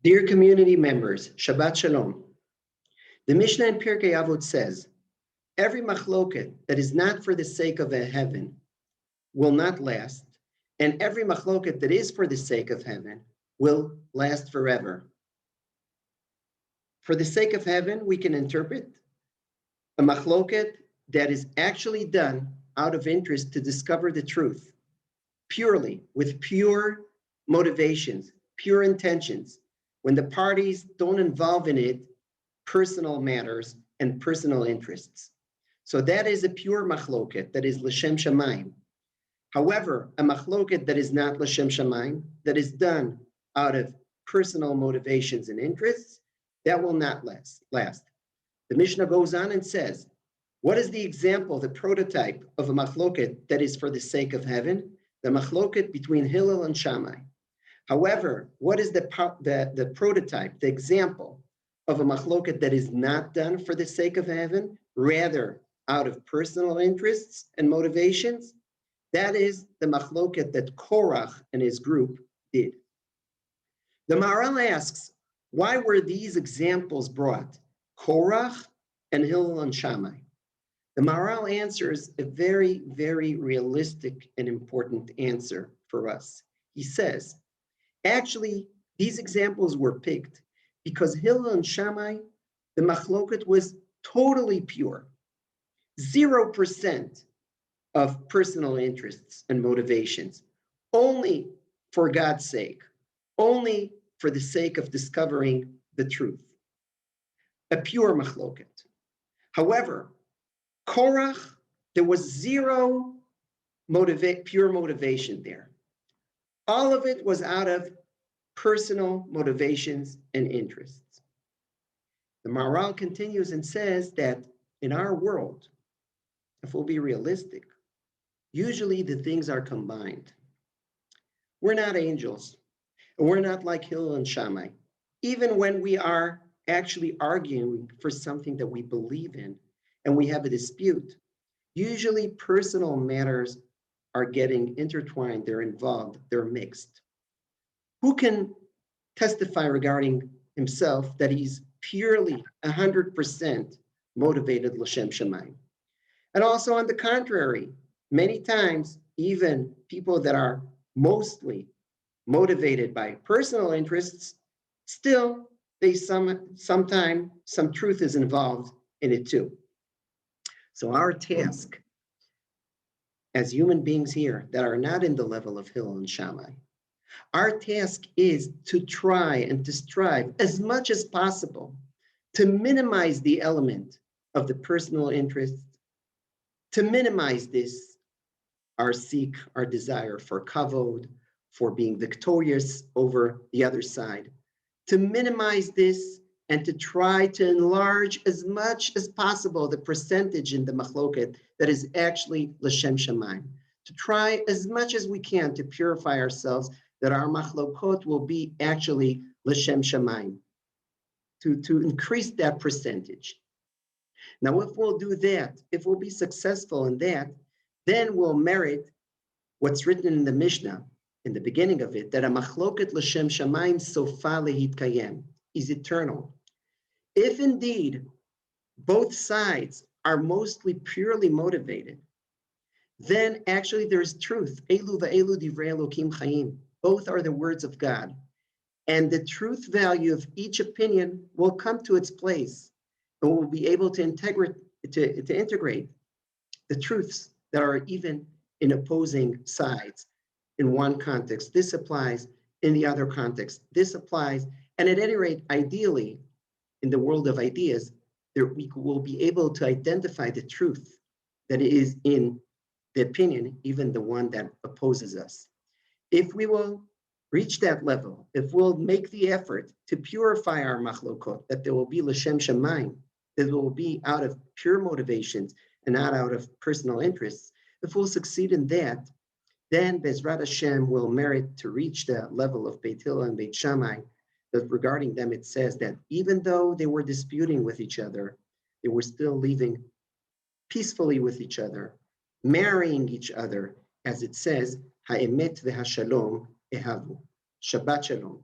Dear community members, Shabbat Shalom. The Mishnah in Pirkei Avot says, every machloket that is not for the sake of a heaven will not last, and every machloket that is for the sake of heaven will last forever. For the sake of heaven, we can interpret a machloket that is actually done out of interest to discover the truth, purely, with pure motivations, pure intentions, when the parties don't involve in it personal matters and personal interests. So that is a pure machloket, that is l'shem shamayim. However, a machloket that is not l'shem shamayim, that is done out of personal motivations and interests, that will not last. The Mishnah goes on and says, what is the example, the prototype of a machloket that is for the sake of heaven? The machloket between Hillel and Shammai. However, what is the prototype, the example of a machloket that is not done for the sake of heaven, rather out of personal interests and motivations? That is the machloket that Korach and his group did. The Maharal asks, why were these examples brought, Korach and Hillel and Shammai? The Maharal answers a very, very realistic and important answer for us. He says, actually, these examples were picked because Hillel and Shammai, the machloket was totally pure. 0% of personal interests and motivations, only for God's sake, only for the sake of discovering the truth. A pure machloket. However, Korach, there was zero pure motivation there. All of it was out of personal motivations and interests. The Maharal continues and says that in our world, if we'll be realistic, usually the things are combined. We're not angels, and we're not like Hillel and Shammai. Even when we are actually arguing for something that we believe in and we have a dispute, usually personal matters are getting intertwined, they're involved, they're mixed. Who can testify regarding himself that he's purely 100% motivated l'shem shamayim? And also on the contrary, many times, even people that are mostly motivated by personal interests, still sometimes some truth is involved in it too. So our task as human beings here that are not in the level of Hillel and Shammai, our task is to try and to strive as much as possible to minimize the element of the personal interest, to minimize this, our seek, our desire for kavod, for being victorious over the other side, to minimize this and to try to enlarge as much as possible the percentage in the machloket that is actually l'shem shamayim, to try as much as we can to purify ourselves that our machlokot will be actually l'shem shamayim, to increase that percentage. Now, if we'll do that, if we'll be successful in that, then we'll merit what's written in the Mishnah, in the beginning of it, that a machloket l'shem shamayim sofa lehitkayem, is eternal. If indeed both sides are mostly purely motivated, then actually there is truth. Elu va'elu divrei Elokim chayim. Both are the words of God. And the truth value of each opinion will come to its place, and we'll be able to integrate the truths that are even in opposing sides. In one context, this applies. In the other context, this applies. And at any rate, ideally, in the world of ideas, we will be able to identify the truth that is in the opinion, even the one that opposes us. If we will reach that level, if we'll make the effort to purify our machlokot, that there will be l'shem shamayim, that it will be out of pure motivations and not out of personal interests, if we'll succeed in that, then Bezrat Hashem will merit to reach the level of Beit Hillel and Beit Shammai, that regarding them it says that even though they were disputing with each other, they were still living peacefully with each other, marrying each other, as it says, ha'emet v'hashalom ehavu. Shabbat shalom.